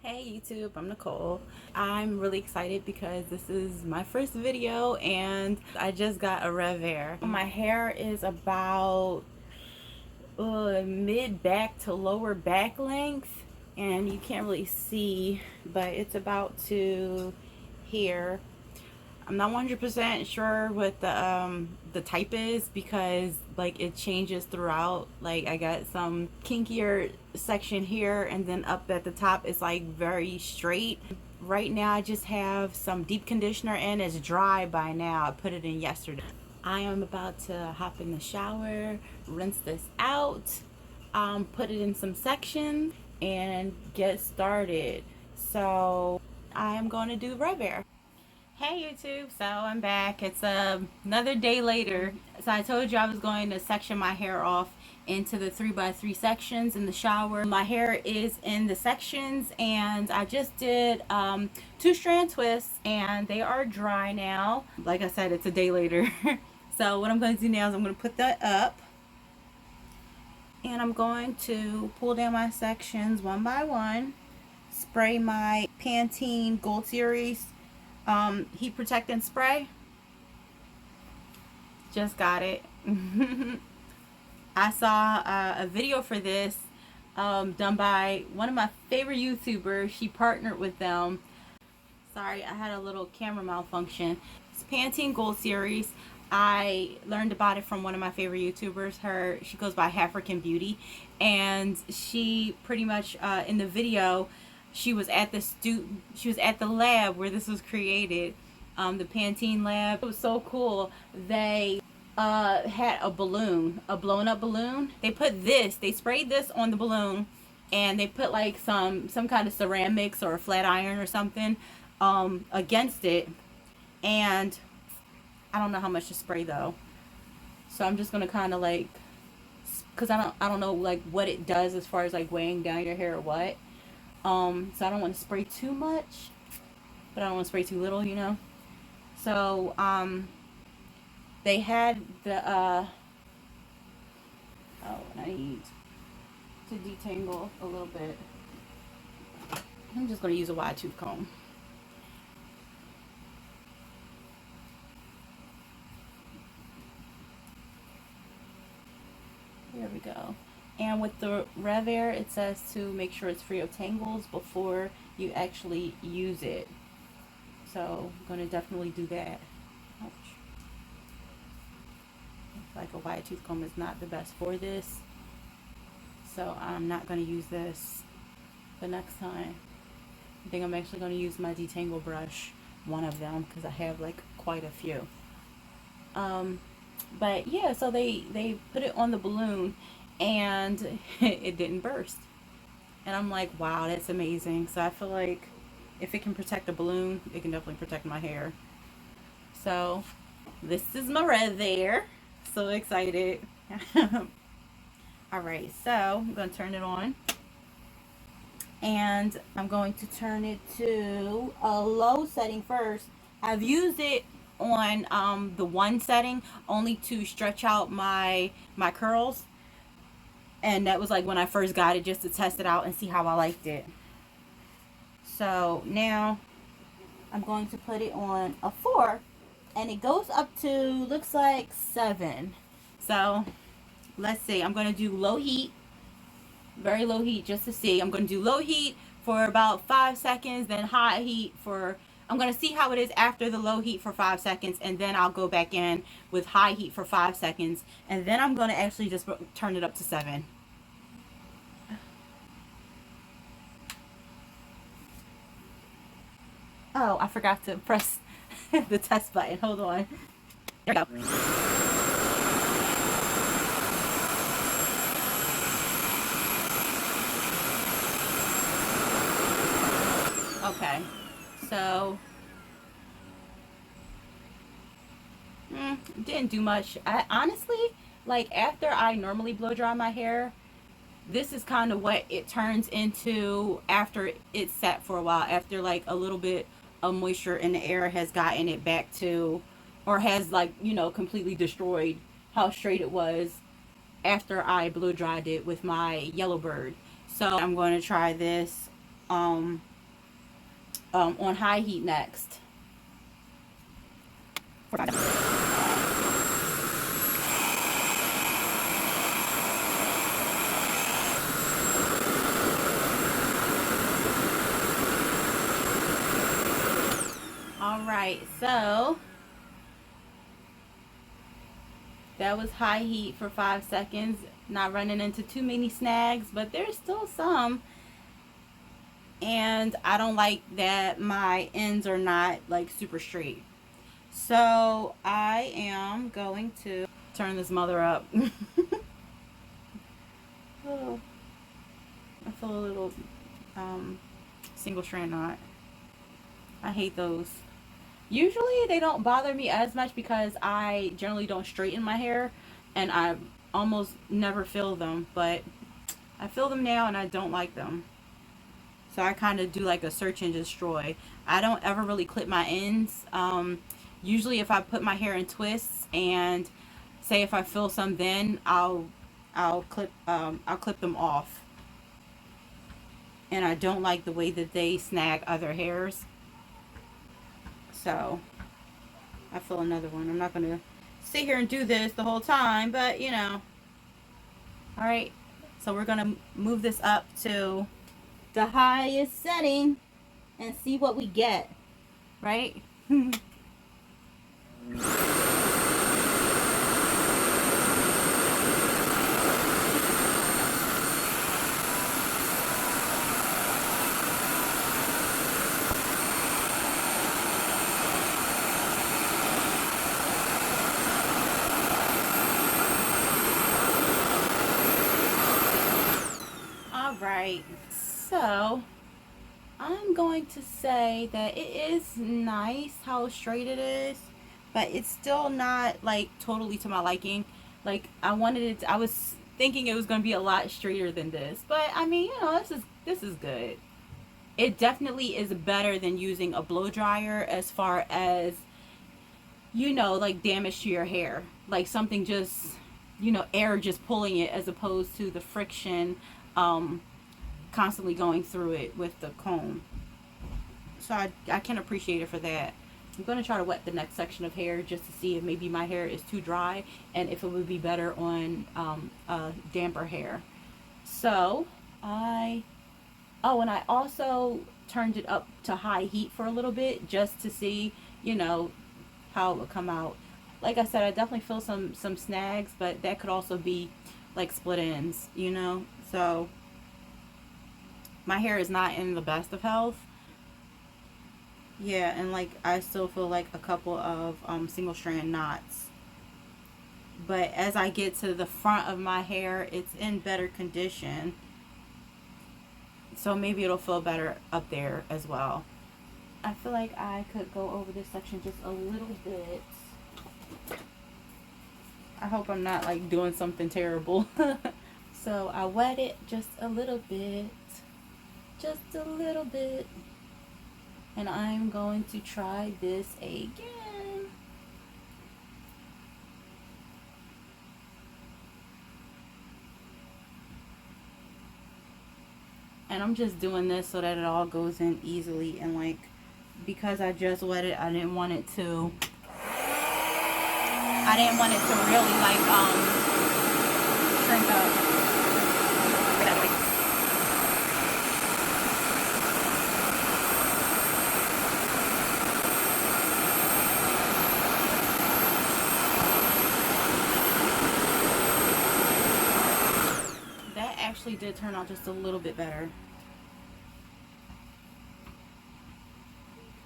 Hey YouTube, I'm Nicole. I'm really excited because this is my first video and I just got a RevAir. My hair is about mid back to lower back length, and you can't really see, but it's about to here. I'm not 100% sure what the type is because like it changes throughout. Like I got some kinkier section here, and then up at the top it's like very straight. Right now I just have some deep conditioner in. It's dry by now. I put it in yesterday. I am about to hop in the shower, rinse this out, put it in some sections, and get started. So I am going to do RevAir. Hey YouTube, so I'm back. It's another day later. So I told you I was going to section my hair off into the 3x3 sections in the shower. My hair is in the sections, and I just did 2-strand twists, and they are dry now. Like I said, it's a day later. So what I'm going to do now is I'm going to put that up, and I'm going to pull down my sections one by one, spray my Pantene Gold Series heat protectant spray. Just got it. I saw a video for this done by one of my favorite YouTubers. She partnered with them. Sorry, I had a little camera malfunction. It's Pantene Gold Series. I learned about it from one of my favorite YouTubers. She goes by African Beauty, and she pretty much in the video, she was at the lab where this was created, the Pantene lab. It was so cool. They had a balloon, a blown up balloon. They sprayed this on the balloon, and they put like some kind of ceramics or a flat iron or something against it, and I don't know how much to spray though. So I'm just gonna kind of like, cause I don't know like what it does as far as like weighing down your hair or what. So I don't want to spray too much, but I don't want to spray too little, you know. So they had the oh, and I need to detangle a little bit. I'm just gonna use a wide tooth comb. There we go. And with the RevAir, it says to make sure it's free of tangles before you actually use it. So I'm going to definitely do that. Ouch. Like a wide tooth comb is not the best for this. So I'm not going to use this the next time. I think I'm actually going to use my detangle brush, one of them, because I have like quite a few. But yeah, so they put it on the balloon, and it didn't burst. And I'm like, wow, that's amazing. So I feel like if it can protect a balloon, it can definitely protect my hair. So this is my RevAir. So excited. Alright, so I'm going to turn it on. And I'm going to turn it to a low setting first. I've used it on the 1 setting only to stretch out my curls, and that was like when I first got it, just to test it out and see how I liked it. So now I'm going to put it on a 4, and it goes up to, looks like 7. So let's see, I'm going to do low heat, very low heat, just to see. I'm going to do low heat for about 5 seconds, then high heat for, I'm going to see how it is after the low heat for 5 seconds, and then I'll go back in with high heat for 5 seconds, and then I'm going to actually just turn it up to 7. Oh, I forgot to press the test button. Hold on. There we go. Okay. So didn't do much. I honestly, like, after I normally blow dry my hair, this is kind of what it turns into after it's sat for a while, after like a little bit of moisture in the air has gotten it back to, or has, like, you know, completely destroyed how straight it was after I blow dried it with my yellow bird. So I'm going to try this on high heat next. Alright, so that was high heat for 5 seconds. Not running into too many snags, but there's still some. And I don't like that my ends are not like super straight. So I am going to turn this mother up. Oh, I feel a little single strand knot. I hate those. Usually they don't bother me as much because I generally don't straighten my hair and I almost never feel them, but I feel them now and I don't like them. So I kind of do like a search and destroy. I don't ever really clip my ends. Usually if I put my hair in twists and say if I feel some, then I'll clip them off. And I don't like the way that they snag other hairs. So I feel another one. I'm not going to sit here and do this the whole time, but you know. All right. So we're going to move this up to the highest setting and see what we get. Right? Alright, so I'm going to say that it is nice how straight it is, but it's still not like totally to my liking. Like I wanted it to, I was thinking it was going to be a lot straighter than this, but I mean, you know, this is good. It definitely is better than using a blow dryer as far as, you know, like damage to your hair. Like something just, you know, air just pulling it as opposed to the friction constantly going through it with the comb. So I can appreciate it for that. I'm going to try to wet the next section of hair just to see if maybe my hair is too dry and if it would be better on damper hair. So and I also turned it up to high heat for a little bit just to see, you know, how it would come out. Like I said, I definitely feel some snags, but that could also be like split ends, you know. So my hair is not in the best of health. Yeah, and like I still feel like a couple of single strand knots. But as I get to the front of my hair, it's in better condition. So maybe it'll feel better up there as well. I feel like I could go over this section just a little bit. I hope I'm not like doing something terrible. So I wet it just a little bit. Just a little bit. And I'm going to try this again. And I'm just doing this so that it all goes in easily, and like because I just wet it, I didn't want it to really like shrink up. That actually did turn out just a little bit better.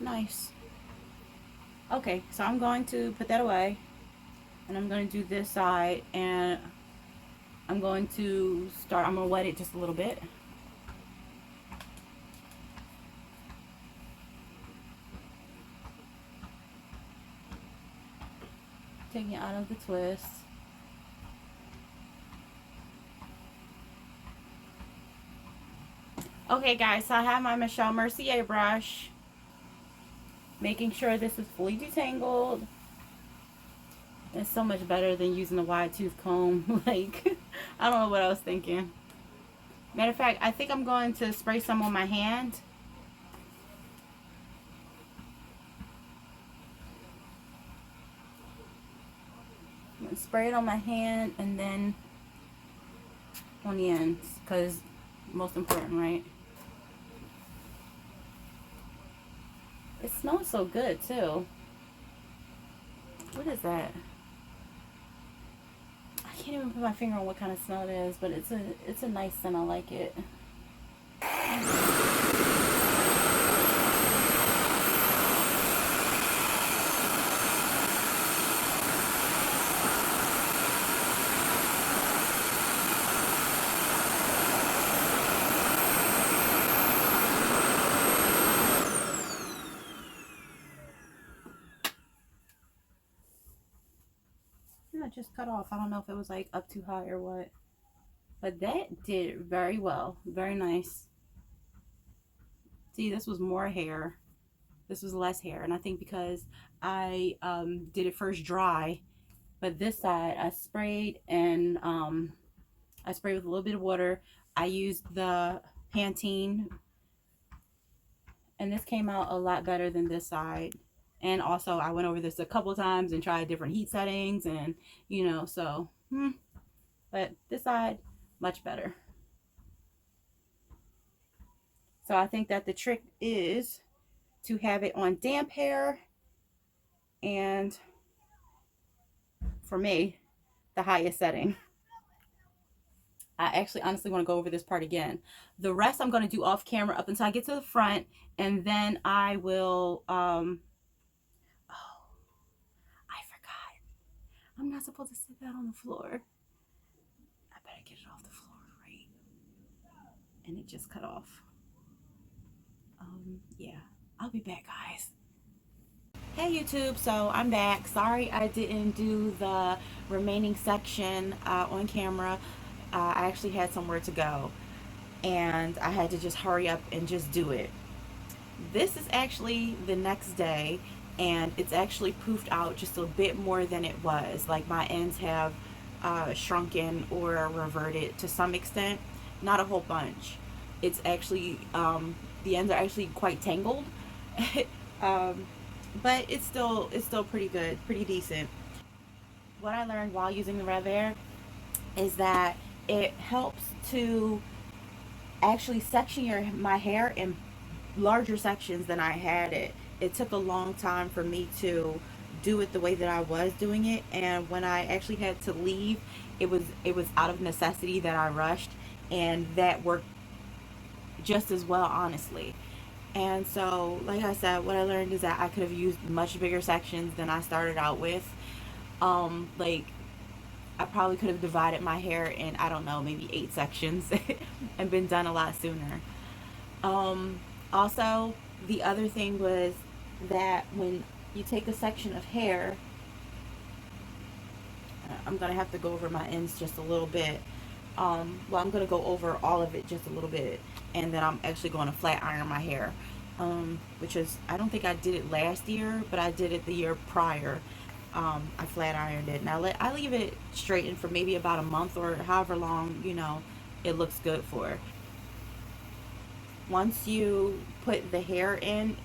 Nice. Okay, so I'm going to put that away, and I'm going to do this side, and I'm going to wet it just a little bit. Taking it out of the twist. Okay guys, so I have my Michelle Mercier brush. Making sure this is fully detangled. It's so much better than using a wide tooth comb. Like, I don't know what I was thinking. Matter of fact, I think I'm going to spray some on my hand. spray it on my hand and then on the ends, because most important, right? It smells so good too. What is that? I can't even put my finger on what kind of smell it is, but it's a nice scent. I like it. I just cut off. I don't know if it was like up too high or what, but that did very well. Very nice. See, this was more hair, this was less hair, and I think because I did it first dry, but this side I sprayed, and I sprayed with a little bit of water. I used the Pantene, and this came out a lot better than this side. And also I went over this a couple times and tried different heat settings, and you know, so but this side much better. So I think that the trick is to have it on damp hair, and for me, the highest setting. I actually honestly want to go over this part again. The rest I'm going to do off camera up until I get to the front, and then I will I forgot. I'm not supposed to sit that on the floor. I better get it off the floor, right? And it just cut off. Yeah. I'll be back, guys. Hey YouTube, so I'm back. Sorry I didn't do the remaining section on camera. I actually had somewhere to go, and I had to just hurry up and just do it. This is actually the next day, and it's actually poofed out just a bit more than it was. Like, my ends have shrunken or reverted to some extent, not a whole bunch. It's actually the ends are actually quite tangled. But it's still pretty good, pretty decent. What I learned while using the RevAir is that it helps to actually section my hair in larger sections than I had it. It took a long time for me to do it the way that I was doing it, and when I actually had to leave, it was out of necessity that I rushed, and that worked just as well, honestly. And so, like I said, what I learned is that I could have used much bigger sections than I started out with. Like, I probably could have divided my hair in, I don't know, maybe 8 sections and been done a lot sooner. Also, the other thing was that when you take a section of hair, I'm going to have to go over my ends just a little bit. Well, I'm going to go over all of it just a little bit, and then I'm actually going to flat iron my hair, which is, I don't think I did it last year, but I did it the year prior. I flat ironed it, and I leave it straightened for maybe about a month or however long, you know, it looks good for. Once you put the hair in,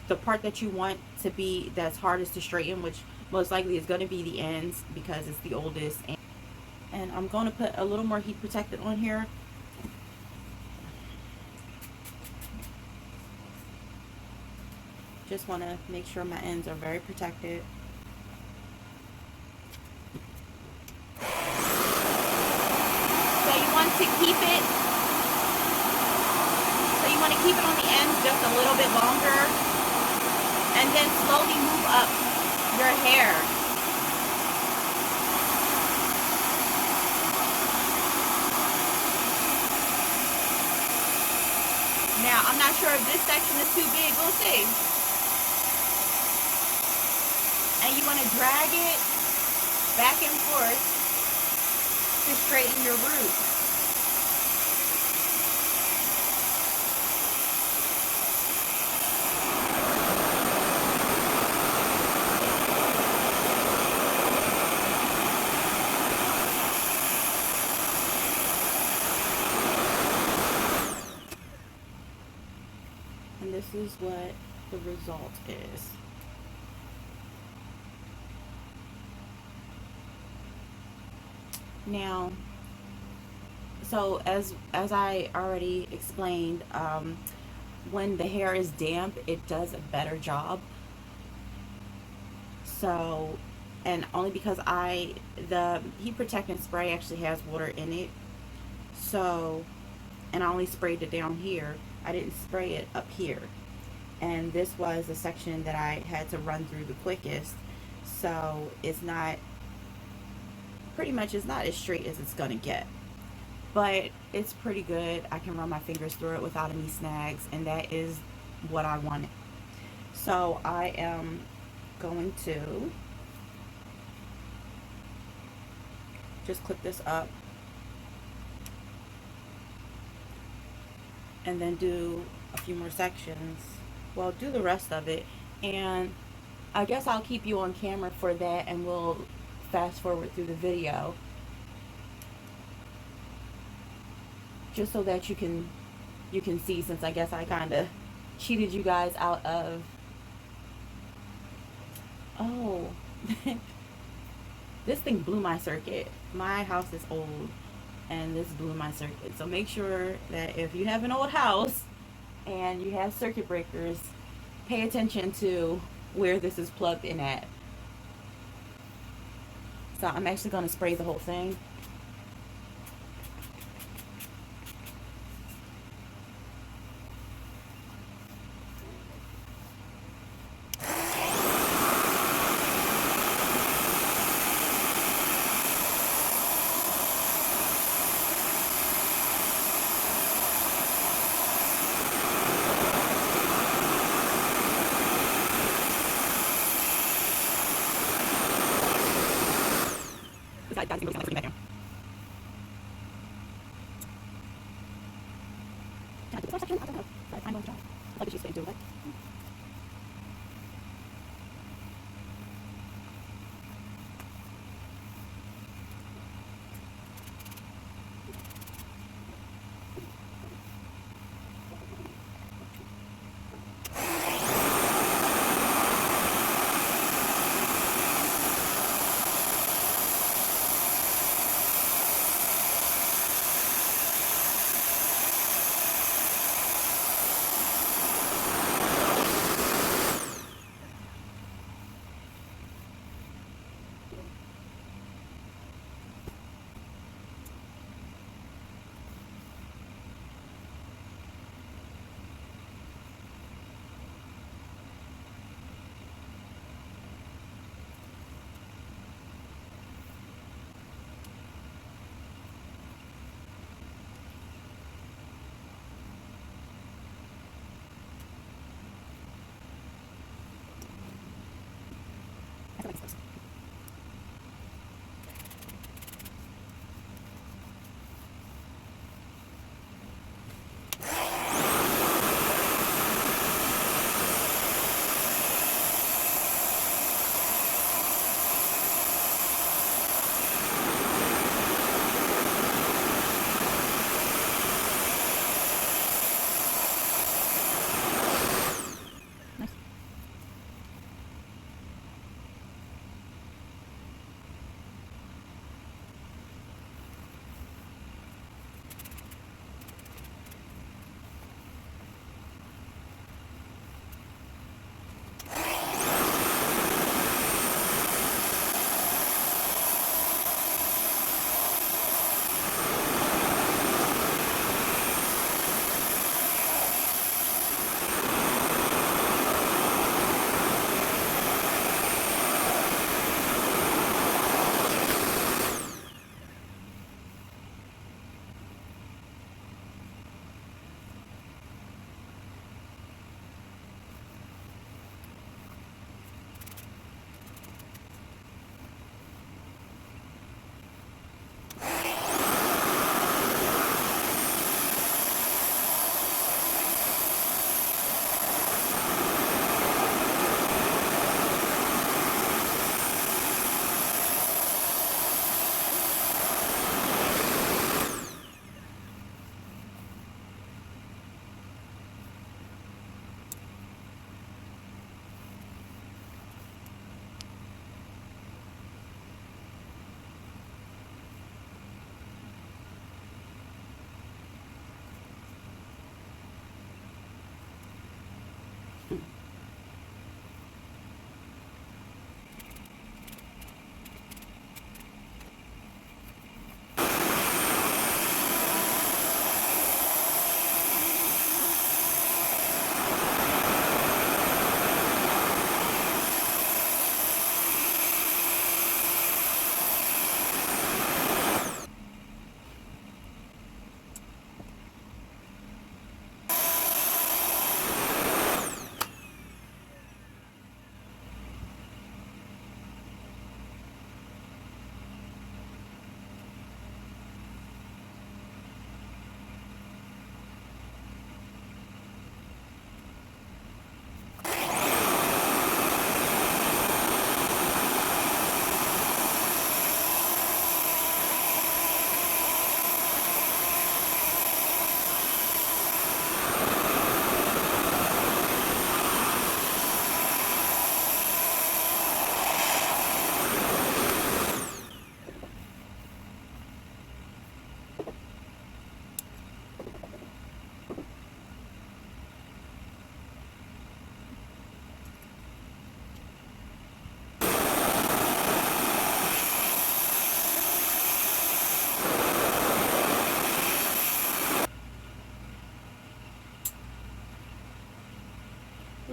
the part that you want to be that's hardest to straighten, which most likely is going to be the ends because it's the oldest, and I'm going to put a little more heat protectant on here. Just want to make sure my ends are very protected. So you want to keep it, on the ends just a little bit longer, and then slowly move up your hair. Now, I'm not sure if this section is too big. We'll see. And you want to drag it back and forth to straighten your roots. And this is what the result is. Now, so as I already explained, when the hair is damp, it does a better job. So, and only because the heat protectant spray actually has water in it. So, and I only sprayed it down here. I didn't spray it up here. And this was a section that I had to run through the quickest. So it's not, pretty much it's not as straight as it's gonna get. But it's pretty good. I can run my fingers through it without any snags, and that is what I wanted. So I am going to just clip this up and then do a few more sections. Well, do the rest of it, and I guess I'll keep you on camera for that, and we'll fast forward through the video just so that you can see, since I guess I kind of cheated you guys out of. Oh, this thing blew my circuit. My house is old, and this blew my circuit. So make sure that if you have an old house and you have circuit breakers, pay attention to where this is plugged in at. So I'm actually going to spray the whole thing. Besides, guys, it's going to back Can I do this section? I don't know. But I'm going to try. Like she's going to do it.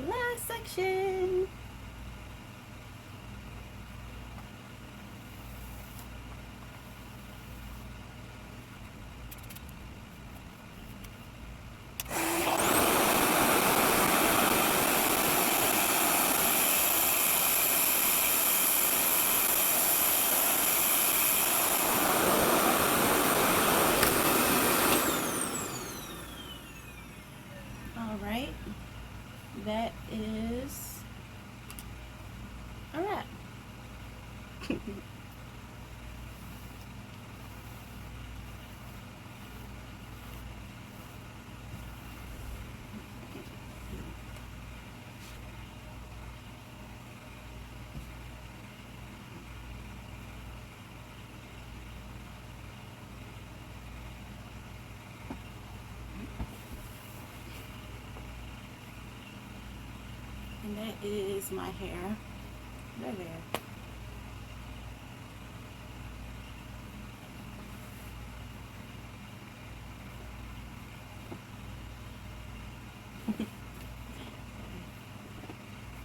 Last section. Alright, that is a wrap. And that is my hair. RevAir.